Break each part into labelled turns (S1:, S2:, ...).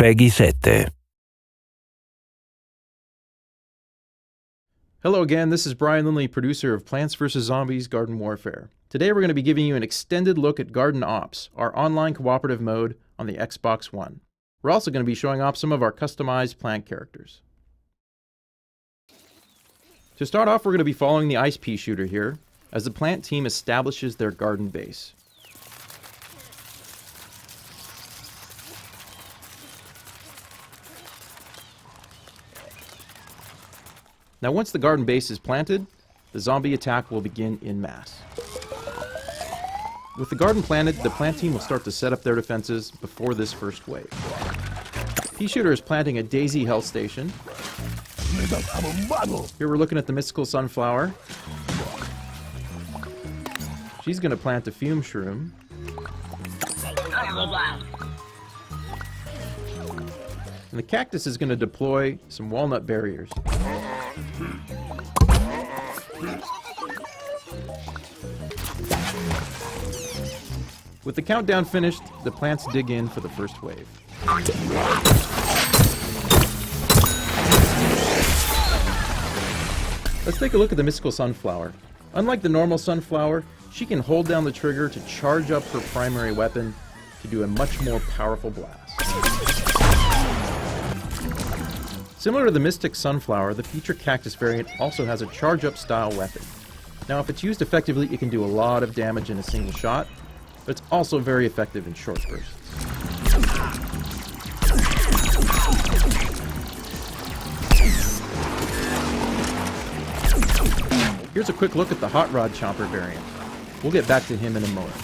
S1: PEGI 7.
S2: Hello again, this is Brian Lindley, producer of Plants vs. Zombies Garden Warfare. Today we're going to be giving you an extended look at Garden Ops, our online cooperative mode on the Xbox One. We're also going to be showing off some of our customized plant characters. To start off, we're going to be following the ice pea shooter here, as the plant team establishes their garden base. Now once the garden base is planted, the zombie attack will begin en masse. With the garden planted, the plant team will start to set up their defenses before this first wave. Pea shooter is planting a daisy health station. Here we're looking at the mystical sunflower. She's going to plant a fume shroom. And the cactus is going to deploy some walnut barriers. With the countdown finished, the plants dig in for the first wave. Let's take a look at the mystical sunflower. Unlike the normal sunflower, she can hold down the trigger to charge up her primary weapon to do a much more powerful blast. Similar to the mystic sunflower, the feature cactus variant also has a charge-up style weapon. Now if it's used effectively, it can do a lot of damage in a single shot, but it's also very effective in short bursts. Here's a quick look at the hot rod chomper variant. We'll get back to him in a moment.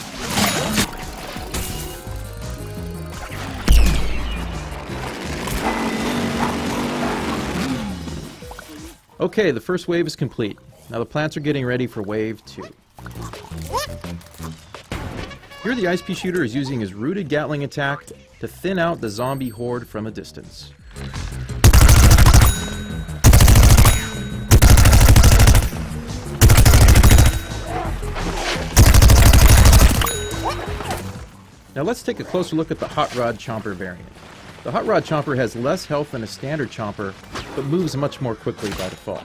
S2: Okay, the first wave is complete. Now the plants are getting ready for wave 2. Here the ice pea shooter is using his rooted Gatling attack to thin out the zombie horde from a distance. Now let's take a closer look at the hot rod chomper variant. The hot rod chomper has less health than a standard chomper, but moves much more quickly by default.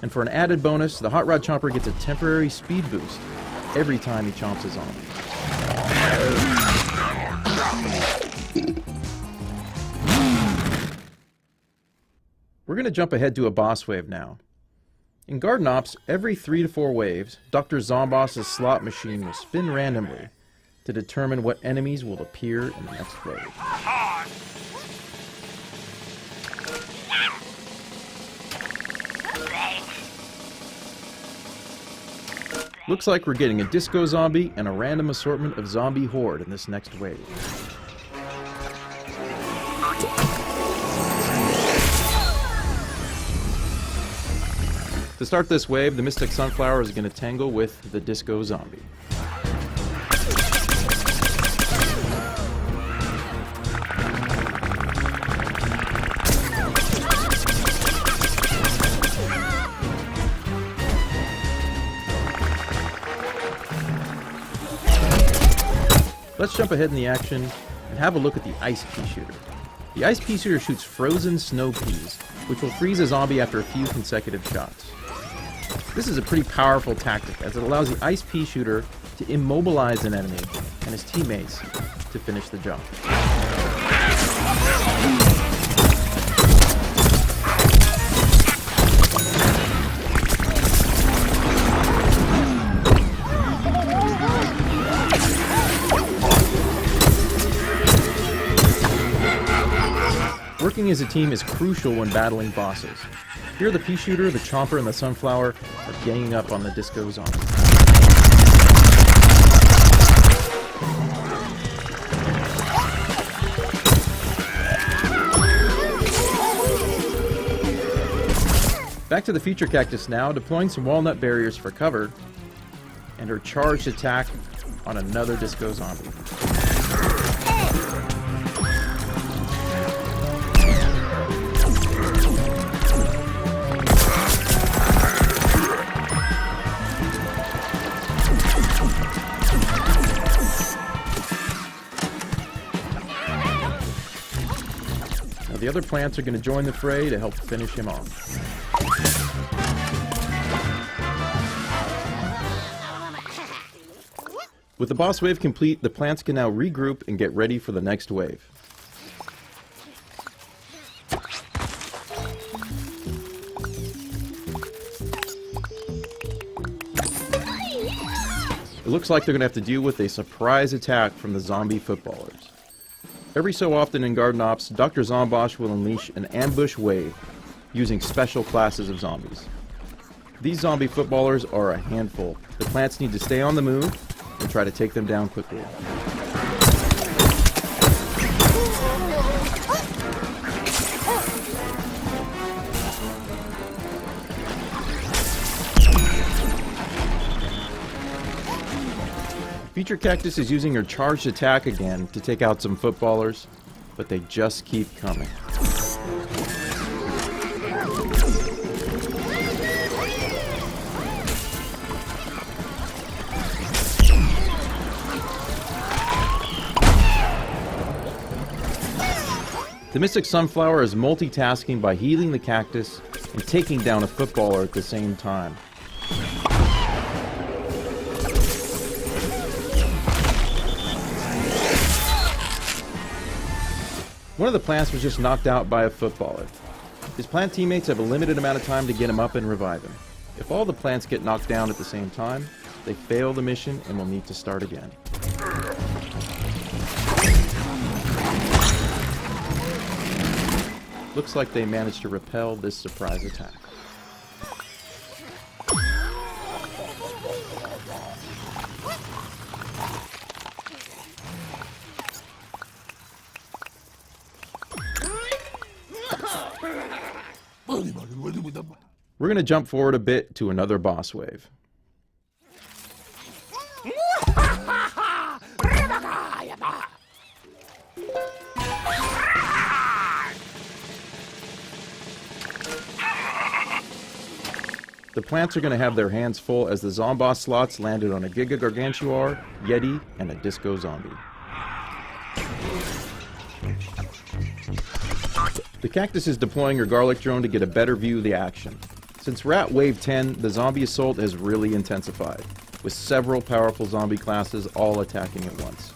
S2: And for an added bonus, the hot rod chomper gets a temporary speed boost every time he chomps a zombie. We're going to jump ahead to a boss wave now. In Garden Ops, every 3 to 4 waves, Dr. Zomboss's slot machine will spin randomly to determine what enemies will appear in the next wave. Looks like we're getting a disco zombie and a random assortment of zombie horde in this next wave. To start this wave, the mystic sunflower is going to tangle with the disco zombie. Let's jump ahead in the action and have a look at the ice pea shooter. The ice pea shooter shoots frozen snow peas, which will freeze a zombie after a few consecutive shots. This is a pretty powerful tactic, as it allows the ice pea shooter to immobilize an enemy and his teammates to finish the job. Working as a team is crucial when battling bosses. Here the pea shooter, the chomper, and the sunflower are ganging up on the disco zombie. Back to the feature cactus now, deploying some walnut barriers for cover, and her charged attack on another disco zombie. Now the other plants are going to join the fray to help finish him off. With the boss wave complete, the plants can now regroup and get ready for the next wave. It looks like they're going to have to deal with a surprise attack from the zombie footballers. Every so often in Garden Ops, Dr. Zombosh will unleash an ambush wave using special classes of zombies. These zombie footballers are a handful. The plants need to stay on the move and try to take them down quickly. Future Cactus is using her charged attack again to take out some footballers, but they just keep coming. The Mystic Sunflower is multitasking by healing the cactus and taking down a footballer at the same time. One of the plants was just knocked out by a footballer. His plant teammates have a limited amount of time to get him up and revive him. If all the plants get knocked down at the same time, they fail the mission and will need to start again. Looks like they managed to repel this surprise attack. We're going to jump forward a bit to another boss wave. The plants are going to have their hands full as the Zomboss slots landed on a Giga Gargantuar, Yeti, and a Disco Zombie. The cactus is deploying her garlic drone to get a better view of the action. Since we're at Wave 10, the zombie assault has really intensified, with several powerful zombie classes all attacking at once.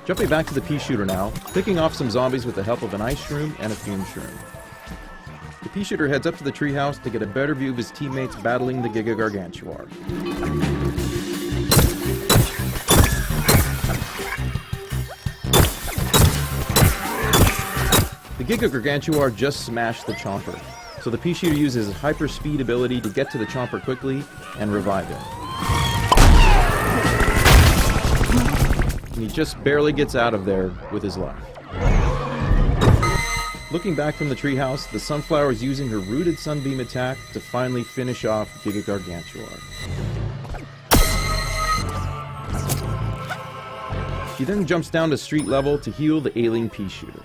S2: Jumping back to the pea shooter now, picking off some zombies with the help of an ice shroom and a fume shroom. The pea shooter heads up to the treehouse to get a better view of his teammates battling the Giga Gargantuar. The Giga Gargantuar just smashed the Chomper, so the pea shooter uses his hyper speed ability to get to the Chomper quickly and revive him. And he just barely gets out of there with his life. Looking back from the treehouse, the Sunflower is using her rooted Sunbeam attack to finally finish off Giga Gargantuar. She then jumps down to street level to heal the ailing pea shooter.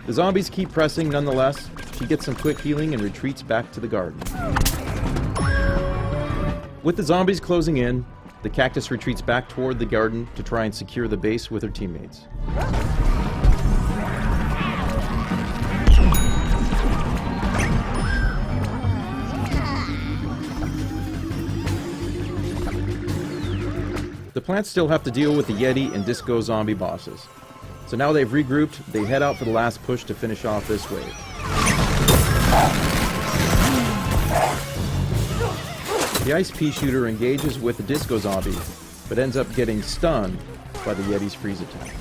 S2: The zombies keep pressing nonetheless. She gets some quick healing and retreats back to the garden. With the zombies closing in, the cactus retreats back toward the garden to try and secure the base with her teammates. The plants still have to deal with the Yeti and Disco Zombie bosses. So now they've regrouped, they head out for the last push to finish off this wave. The ice pea shooter engages with the Disco Zombie, but ends up getting stunned by the Yeti's freeze attack.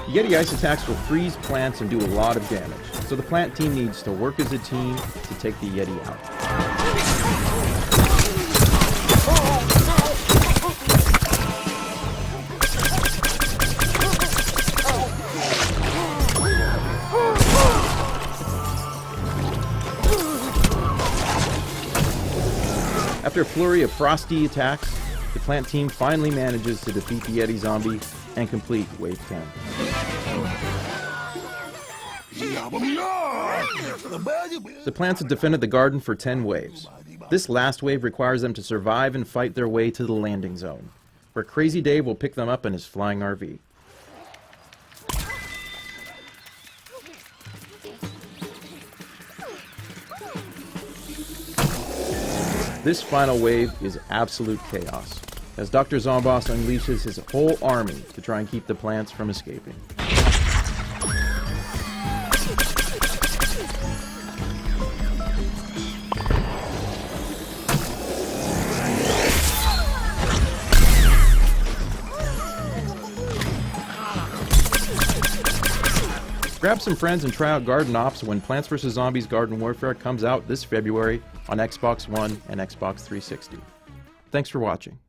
S2: Yeti ice attacks will freeze plants and do a lot of damage, so the plant team needs to work as a team to take the Yeti out. After a flurry of frosty attacks, the plant team finally manages to defeat the Yeti zombie and complete Wave 10. The plants have defended the garden for 10 waves. This last wave requires them to survive and fight their way to the landing zone, where Crazy Dave will pick them up in his flying RV. This final wave is absolute chaos, as Dr. Zomboss unleashes his whole army to try and keep the plants from escaping. Grab some friends and try out Garden Ops when Plants vs. Zombies Garden Warfare comes out this February on Xbox One and Xbox 360. Thanks for watching.